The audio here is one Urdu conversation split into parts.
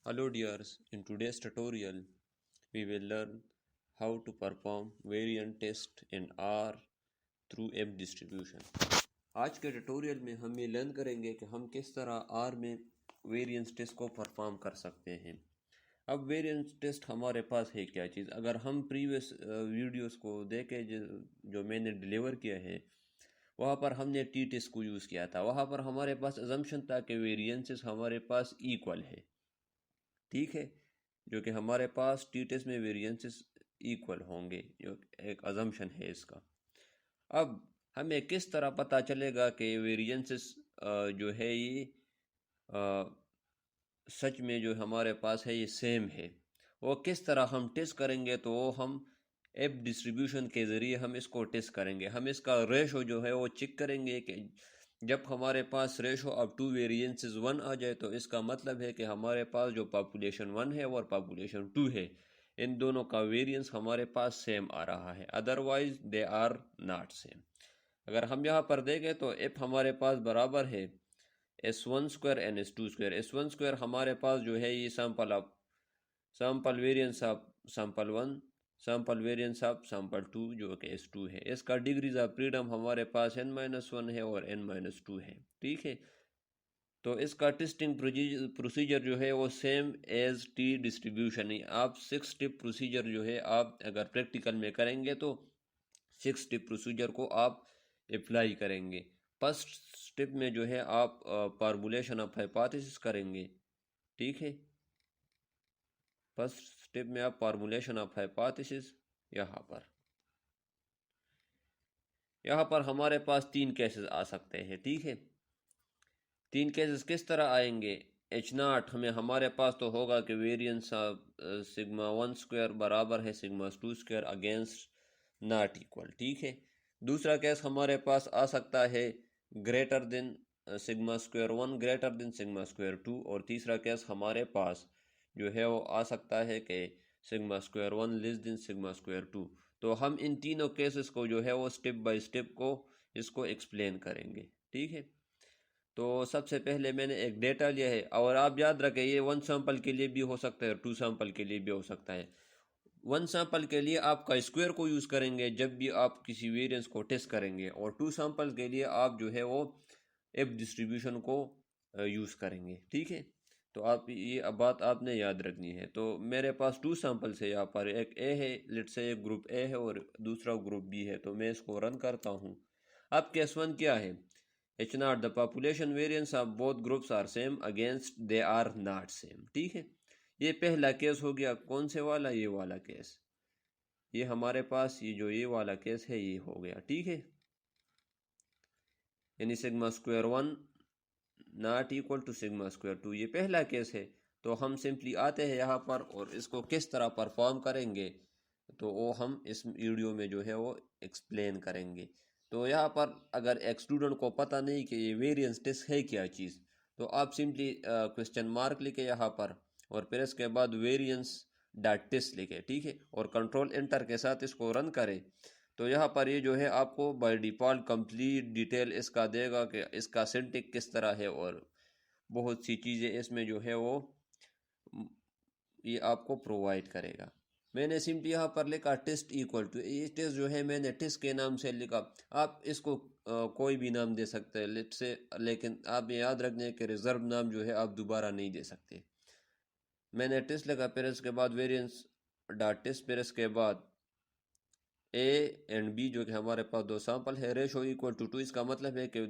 Hello dears, in today's tutorial we will learn how to perform variant test in R through F distribution. آج کے ٹیٹوریل میں ہم یہ لرن کریں گے کہ ہم کس طرح R میں ویریئنس ٹیسٹ کو پرفارم کر سکتے ہیں۔ اب ویریئنس ٹیسٹ ہمارے پاس ہے کیا چیز؟ اگر ہم پریویس ویڈیوز کو دیکھیں جو میں نے ڈیلیور کیا ہے، وہاں پر ہم نے ٹی ٹیسٹ کو یوز کیا تھا۔ وہاں پر ہمارے پاس ازمپشن تھا کہ ویریئنسز ہمارے پاس ایکول ہے، ٹھیک ہے، جو کہ ہمارے پاس ٹی ٹیسٹ میں ویریئنسز ایکول ہوں گے، جو ایک ازمپشن ہے اس کا۔ اب ہمیں کس طرح پتہ چلے گا کہ ویریئنسز جو ہے یہ سچ میں جو ہمارے پاس ہے یہ سیم ہے؟ وہ کس طرح ہم ٹیسٹ کریں گے؟ تو وہ ہم ایف ڈسٹریبیوشن کے ذریعے ہم اس کو ٹیسٹ کریں گے۔ ہم اس کا ریشو جو ہے وہ چیک کریں گے کہ جب ہمارے پاس ریشو آف ٹو ویریئنسز 1 آ جائے تو اس کا مطلب ہے کہ ہمارے پاس جو پاپولیشن 1 ہے اور پاپولیشن 2 ہے، ان دونوں کا ویریئنس ہمارے پاس سیم آ رہا ہے، otherwise they are not same. اگر ہم یہاں پر دیکھیں تو ایف ہمارے پاس برابر ہے S1 square N S2 square. S1 square ہمارے پاس جو ہے یہ sample variance of sample 1 sample variance of sample 2 جو کہ S2 ہے۔ اس کا ڈگریز آف فریڈم ہمارے پاس n-1 ہے اور n-2 ہے، ٹھیک ہے۔ تو اس کا ٹیسٹنگ پروسیجر جو ہے وہ سیم ایز ٹی ڈسٹریبیوشن ہے۔ آپ 6 اسٹیپ پروسیجر جو ہے آپ اگر پریکٹیکل میں کریں گے تو 6 اسٹیپ پروسیجر کو آپ اپلائی کریں گے۔ فرسٹ اسٹیپ میں جو ہے آپ فارمولیشن آف ہائپوتھیسس کریں گے، ٹھیک ہے۔ فرسٹ اسٹیپ میں آپ فارمولیشن آف ہائپوتھیسس یہاں پر ہمارے پاس 3 کیسز آ سکتے ہیں، ٹھیک ہے۔ 3 کیسز کس طرح آئیں گے؟ H0 ہمارے پاس تو ہوگا کہ ویریئنس آف سگما 1 اسکوائر برابر ہے sigma 2 square against not equal, ٹھیک ہے۔ دوسرا کیس ہمارے پاس آ سکتا ہے greater than sigma square 1 greater than sigma square 2، اور تیسرا کیس ہمارے پاس جو ہے وہ آ سکتا ہے کہ سگما اسکوائر 1 لیس دین سگما اسکوائر 2۔ تو ہم ان تینوں کیسز کو جو ہے وہ اسٹیپ بائی اسٹیپ کو اس کو ایکسپلین کریں گے، ٹھیک ہے۔ تو سب سے پہلے میں نے ایک ڈیٹا لیا ہے، اور آپ یاد رکھیں یہ 1 سیمپل کے لیے بھی ہو سکتا ہے اور 2 سیمپل کے لیے بھی ہو سکتا ہے۔ 1 سیمپل کے لیے آپ کا اسکوائر کو یوز کریں گے جب بھی آپ کسی ویریئنس کو ٹیسٹ کریں گے، اور 2 سیمپل کے لیے آپ جو ہے وہ ایف ڈسٹریبیوشن کو یوز کریں گے، ٹھیک ہے۔ تو آپ یہ بات آپ نے یاد رکھنی ہے۔ تو میرے پاس 2 سیمپلس ہے، یہاں پر ایک اے ہے، لیٹ سے ایک گروپ اے ہے اور دوسرا گروپ بی ہے، تو میں اس کو رن کرتا ہوں۔ اب کیس 1 کیا ہے؟ H0 the population variance of both groups are same against they are not same، ٹھیک ہے۔ یہ پہلا کیس ہو گیا، کون سے والا؟ یہ والا کیس۔ یہ ہمارے پاس یہ والا کیس ہے یہ ہو گیا، ٹھیک ہے۔ یعنی sigma square 1 not equal to sigma square 2، یہ پہلا کیس ہے۔ تو ہم سمپلی آتے ہیں یہاں پر اور اس کو کس طرح پرفارم کریں گے تو وہ ہم اس ویڈیو میں جو ہے وہ ایکسپلین کریں گے۔ تو یہاں پر اگر ایک اسٹوڈنٹ کو پتہ نہیں کہ یہ ویریئنس ٹیسٹ ہے کیا چیز، تو آپ سمپلی کوسچن مارک لکھیں یہاں پر، اور پھر اس کے بعد ویریئنس ڈاٹ ٹیسٹ لکھیں، ٹھیک ہے، اور کنٹرول انٹر کے ساتھ اس کو رن کریں۔ تو یہاں پر یہ جو ہے آپ کو بائی ڈیفالٹ کمپلیٹ ڈیٹیل اس کا دے گا کہ اس کا سنٹیک کس طرح ہے، اور بہت سی چیزیں اس میں جو ہے وہ یہ آپ کو پرووائڈ کرے گا۔ میں نے سمپلی یہاں پر لکھا ٹیسٹ ایکول ٹو، یہ ٹیسٹ جو ہے میں نے ٹیسٹ کے نام سے لکھا۔ آپ اس کو کوئی بھی نام دے سکتے ہیں لیٹ سے، لیکن آپ یاد رکھیں کہ ریزرو نام جو ہے آپ دوبارہ نہیں دے سکتے۔ میں نے ٹیسٹ لکھا، پھر اس کے بعد ویریئنس ڈاٹ ٹیسٹ، پھر اس کے بعد اے اینڈ بی جو کہ ہمارے پاس 2 سیمپل ہے، ریشو ایکول ٹو 2، اس کا مطلب ہے کہ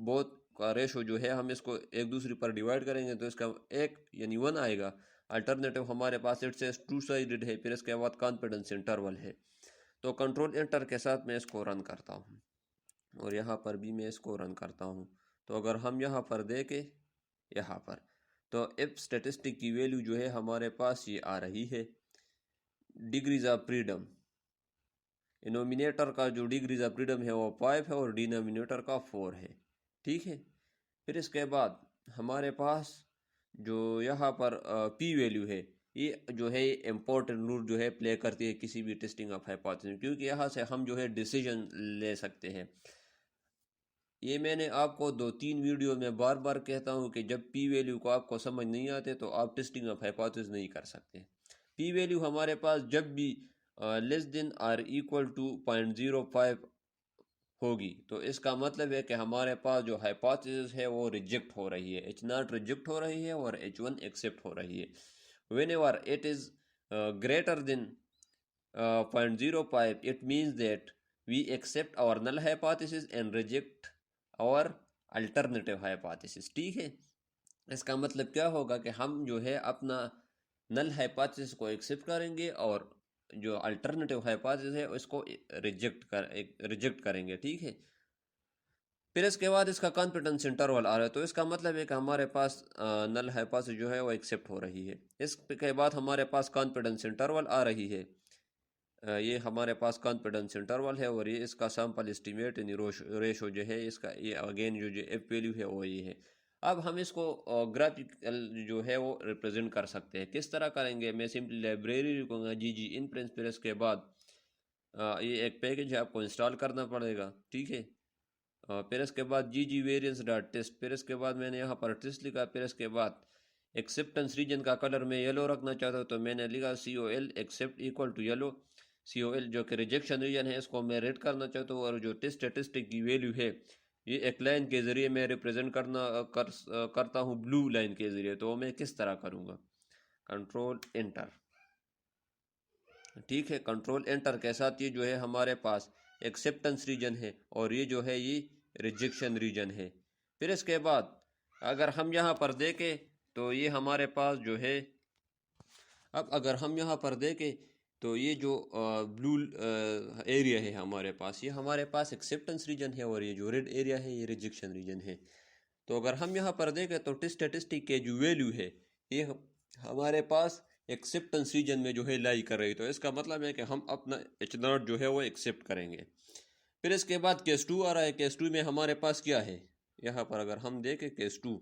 بوتھ کا ریشو جو ہے ہم اس کو ایک دوسرے پر ڈیوائڈ کریں گے تو اس کا ایک یعنی 1 آئے گا۔ الٹرنیٹو ہمارے پاس اٹ سے 2 سائیڈڈ ہے، پھر اس کے بعد کانفیڈنس انٹرول ہے۔ تو کنٹرول انٹر کے ساتھ میں اس کو رن کرتا ہوں، اور یہاں پر بھی میں اس کو رن کرتا ہوں۔ تو اگر ہم یہاں پر دیکھیں یہاں پر تو ایف اسٹیٹسٹک کی ویلیو جو ہے ہمارے پاس یہ آ رہی ہے ڈگریز آف فریڈم۔ انومینیٹر کا جو ڈگریز آف فریڈم ہے وہ 5 ہے اور ڈینومینیٹر کا 4 ہے، ٹھیک ہے۔ پھر اس کے بعد ہمارے پاس جو یہاں پر پی ویلیو ہے، یہ جو ہے امپورٹنٹ رول جو ہے پلے کرتی ہے کسی بھی ٹیسٹنگ آف ہائپوتھیسس، کیونکہ یہاں سے ہم جو ہے ڈیسیجن لے سکتے ہیں۔ یہ میں نے آپ کو 2-3 ویڈیو میں بار بار کہتا ہوں کہ جب پی ویلیو کو آپ کو سمجھ نہیں آتے تو آپ ٹیسٹنگ آف ہائپوتھیسز نہیں کر سکتے. پی ویلیو ہمارے پاس جب بھی لیس دین آر ایکول ٹو 0.05 ہوگی تو اس کا مطلب ہے کہ ہمارے پاس جو ہائپوتھیسز ہے وہ ریجیکٹ ہو رہی ہے. H0 ریجیکٹ ہو رہی ہے اور H1 ایکسیپٹ ہو رہی ہے. whenever it is greater than 0.05 it means that we accept our null hypothesis and reject our alternative hypothesis. ٹھیک ہے، اس کا مطلب کیا ہوگا کہ ہم جو ہے اپنا نل ہائپوتھیسس کو ایکسیپٹ کریں گے اور جو الٹرنیٹیو ہائپوتھیسس ہے اس کو ریجیکٹ کریں گے. ٹھیک ہے، پھر اس کے بعد اس کا کانفیڈنس انٹرول آ رہا ہے تو اس کا مطلب ہے کہ ہمارے پاس نل ہائپوتھیسس جو ہے وہ ایکسیپٹ ہو رہی ہے. اس کے بعد ہمارے پاس کانفیڈنس انٹرول آ رہی ہے. یہ ہمارے پاس کانفیڈنس انٹرول ہے اور یہ اس کا سیمپل اسٹیمیٹ یعنی ریشو جو ہے اس کا یہ اگین جو ایف ویلیو ہے وہ یہ ہے. اب ہم اس کو گرافیکل جو ہے وہ ریپرزینٹ کر سکتے ہیں. کس طرح کریں گے؟ میں سمپلی لائبریری لکھوں گا جی ان پرنس، پھر اس کے بعد یہ ایک پیکج ہے آپ کو انسٹال کرنا پڑے گا. ٹھیک ہے، پھر اس کے بعد جی ویریئنس ڈاٹ ٹیسٹ، پھر اس کے بعد میں نے یہاں پر ٹیسٹ لکھا. پھر اس کے بعد ایکسیپٹنس ریجن کا کلر میں یلو رکھنا چاہتا ہوں تو میں نے لکھا COL accept equal to yellow. COL جو کہ ریجیکشن ریجن ہے اس کو میں ریڈ کرنا چاہتا ہوں اور جو ٹیسٹ اسٹیٹسٹک کی ویلیو ہے یہ ایک لائن کے ذریعے میں ریپرزینٹ کرتا ہوں بلو لائن کے ذریعے. تو میں کس طرح کروں گا؟ Control inter. ٹھیک ہے، کنٹرول انٹر کے ساتھ یہ جو ہے ہمارے پاس ایکسیپٹنس ریجن ہے اور یہ جو ہے یہ ریجیکشن ریجن ہے. پھر اس کے بعد اگر ہم یہاں پر دیکھیں تو یہ ہمارے پاس جو ہے، اب اگر ہم یہاں پر دیکھیں تو یہ جو بلو ایریا ہے ہمارے پاس یہ ہمارے پاس ایکسیپٹنس ریجن ہے اور یہ جو ریڈ ایریا ہے یہ ریجیکشن ریجن ہے. تو اگر ہم یہاں پر دیکھیں تو ٹیسٹ اسٹیٹسٹک کے جو ویلیو ہے یہ ہمارے پاس ایکسیپٹنس ریجن میں جو ہے لائی کر رہی. تو اس کا مطلب ہے کہ ہم اپنا H0 جو ہے وہ ایکسیپٹ کریں گے. پھر اس کے بعد کیس 2 آ رہا ہے. کیس 2 میں ہمارے پاس کیا ہے؟ یہاں پر اگر ہم دیکھیں case 2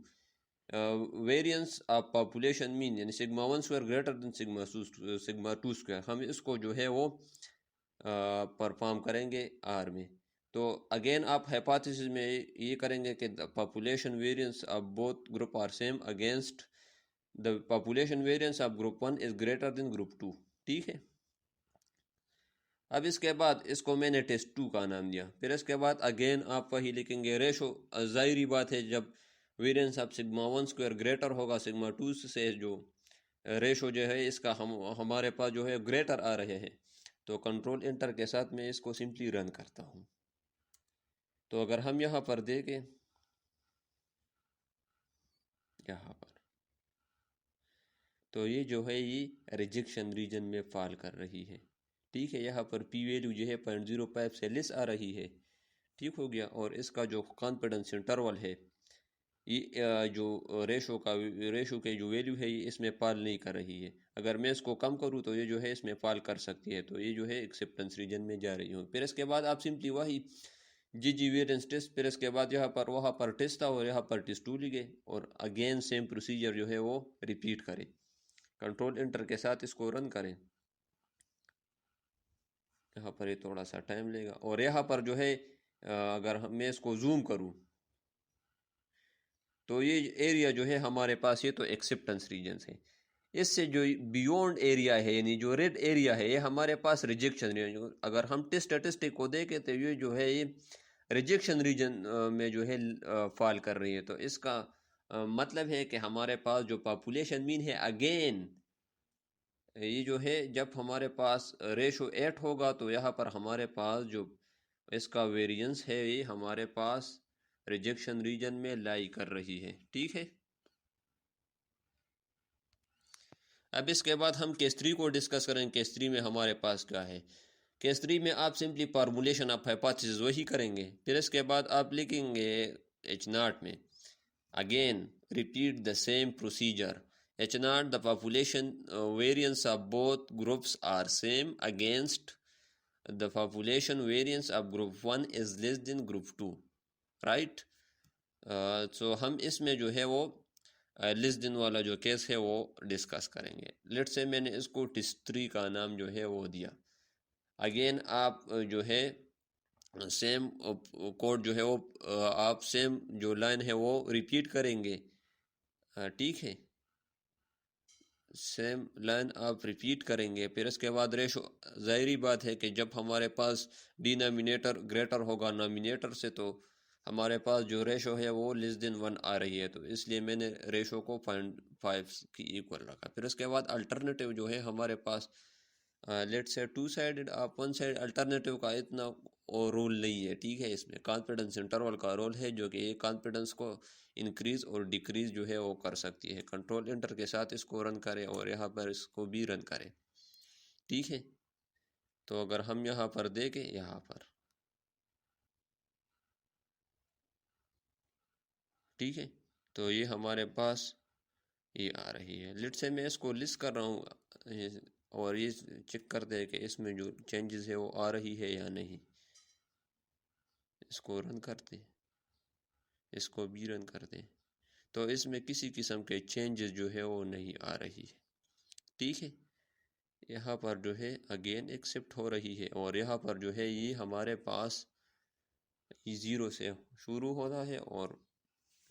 variance of population mean یعنی sigma 1 square greater than sigma 2 square, ہم اس کو جو ہے وہ پرفارم کریں گے آر میں. تو اگین آپ ہائپوتھیسس میں یہ کریں گے کہ population variance of both group are same against the population variance of group 1 is greater than group 2. ٹھیک ہے، اب اس کے بعد اس کو میں نے ٹیسٹ 2 کا نام دیا. پھر اس کے بعد اگین آپ وہی لکھیں گے ریشو. ظاہری بات ہے جب variance of sigma 1 square greater ہوگا سگما 2 سے جو ریشو جو ہے اس کا ہمارے پاس جو ہے گریٹر آ رہے ہیں. تو کنٹرول انٹر کے ساتھ میں اس کو سمپلی رن کرتا ہوں. تو اگر ہم یہاں پر دیکھیں یہاں پر تو یہ جو ہے یہ ریجیکشن ریجن میں فال کر رہی ہے. ٹھیک ہے، یہاں پر پی ویلیو جو ہے 0.05 سے لیس آ رہی ہے. ٹھیک ہو گیا، اور اس کا جو کانفیڈنس انٹرول ہے یہ جو ریشو کے جو ویلیو ہے یہ اس میں فال نہیں کر رہی ہے. اگر میں اس کو کم کروں تو یہ جو ہے اس میں فال کر سکتی ہے. تو یہ جو ہے ایکسیپٹنس ریجن میں جا رہی ہوں. پھر اس کے بعد آپ سمپلی وہی جی ویریئنس ٹیسٹ، پھر اس کے بعد وہاں پر ٹیسٹ تھا اور یہاں پر ٹیسٹ 2 لگے اور اگین سیم پروسیجر جو ہے وہ ریپیٹ کریں. کنٹرول انٹر کے ساتھ اس کو رن کریں. یہاں پر یہ تھوڑا سا ٹائم لے گا اور یہاں پر جو ہے اگر میں اس کو زوم کروں تو یہ ایریا جو ہے ہمارے پاس یہ تو ایکسیپٹنس ریجنز ہے. اس سے جو بیونڈ ایریا ہے یعنی جو ریڈ ایریا ہے یہ ہمارے پاس ریجیکشن ریجن. اگر ہم ٹیسٹ اسٹیٹسٹک کو دیکھیں تو یہ جو ہے یہ ریجیکشن ریجن میں جو ہے فال کر رہی ہے. تو اس کا مطلب ہے کہ ہمارے پاس جو پاپولیشن مین ہے اگین یہ جو ہے جب ہمارے پاس ریشو 8 ہوگا تو یہاں پر ہمارے پاس جو اس کا ویریئنس ہے یہ ہمارے پاس ریجیکشن ریجن میں لائی کر رہی ہے. ٹھیک ہے، اب اس کے بعد ہم کیس 3 کو ڈسکس کریں. کیس 3 میں ہمارے پاس کیا ہے؟ کیس 3 میں آپ سمپلی فارمولیشن آف ہائپوتھیسس وہی کریں گے. پھر اس کے بعد آپ لکھیں گے H0 میں again repeat the same procedure. H0 the population variance of both groups are same against the population variance of group 1 is less than group 2. right? so ہم اس میں جو ہے وہ لیس دن والا جو کیس ہے وہ ڈسکس کریں گے. لیٹ سے میں نے اس کو ٹیسٹ 3 کا نام جو ہے وہ دیا. اگین آپ جو ہے سیم کوڈ جو ہے وہ آپ سیم جو لائن ہے وہ ریپیٹ کریں گے، ٹھیک ہے، سیم لائن آپ ریپیٹ کریں گے. پھر اس کے بعد ریشو، ظاہری بات ہے کہ جب ہمارے پاس ڈینامینیٹر گریٹر ہوگا نامینیٹر سے تو ہمارے پاس جو ریشو ہے وہ لیس دین 1 آ رہی ہے، تو اس لیے میں نے ریشو کو 0.5 کی ایکول رکھا. پھر اس کے بعد الٹرنیٹیو جو ہے ہمارے پاس لیٹ سے 2 سائیڈڈ، آپ 1 سائڈ الٹرنیٹیو کا اتنا رول نہیں ہے، ٹھیک ہے. اس میں کانفیڈنس انٹرول کا رول ہے جو کہ یہ کانفیڈنس کو انکریز اور ڈیکریز جو ہے وہ کر سکتی ہے. کنٹرول انٹر کے ساتھ اس کو رن کرے اور یہاں پر اس کو بھی رن کرے، ٹھیک ہے. تو اگر ہم یہاں پر دیکھیں، یہاں پر ٹھیک ہے، تو یہ ہمارے پاس یہ آ رہی ہے. لیٹ سے میں اس کو لسٹ کر رہا ہوں اور یہ چیک کر دے کہ اس میں جو چینجز ہے وہ آ رہی ہے یا نہیں. اس کو رن کر دیں، اس کو بھی رن کر دیں، تو اس میں کسی قسم کے چینجز جو ہے وہ نہیں آ رہی ہے، ٹھیک ہے. یہاں پر جو ہے اگین ایکسپٹ ہو رہی ہے اور یہاں پر جو ہے یہ ہمارے پاس 0 سے شروع ہوتا ہے اور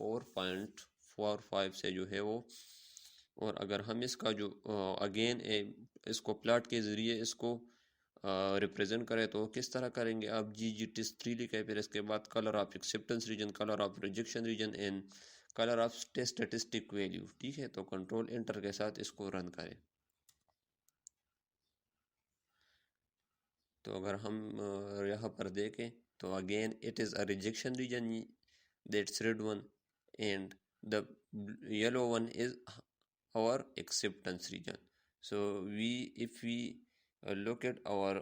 4.45 سے جو ہے وہ. اور اگر ہم اس کا جو اگین اس کو پلاٹ کے ذریعے اس کو ریپریزنٹ کرے تو کس طرح کریں گے آپ؟ GGTest3 لکھے، پھر اس کے بعد colour of acceptance region, colour of rejection region and colour of statistic value, ٹھیک ہے. تو کنٹرول انٹر کے ساتھ اس کو رن کریں. تو اگر ہم یہاں پر دیکھیں تو again it is a rejection region, that's read one, and the yellow one is our acceptance region. So if we look at our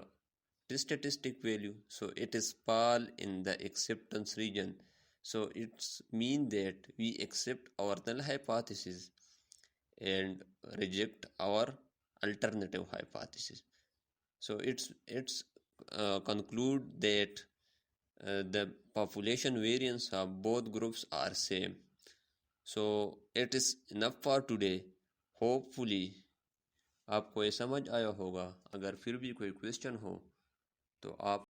statistic value, so it is fall in the acceptance region. So it's mean that we accept our null hypothesis and reject our alternative hypothesis. So it's conclude that the population variance of both groups are same. So it is enough for today. Hopefully آپ کو یہ سمجھ آیا ہوگا. اگر پھر بھی کوئی کویسچن ہو تو آپ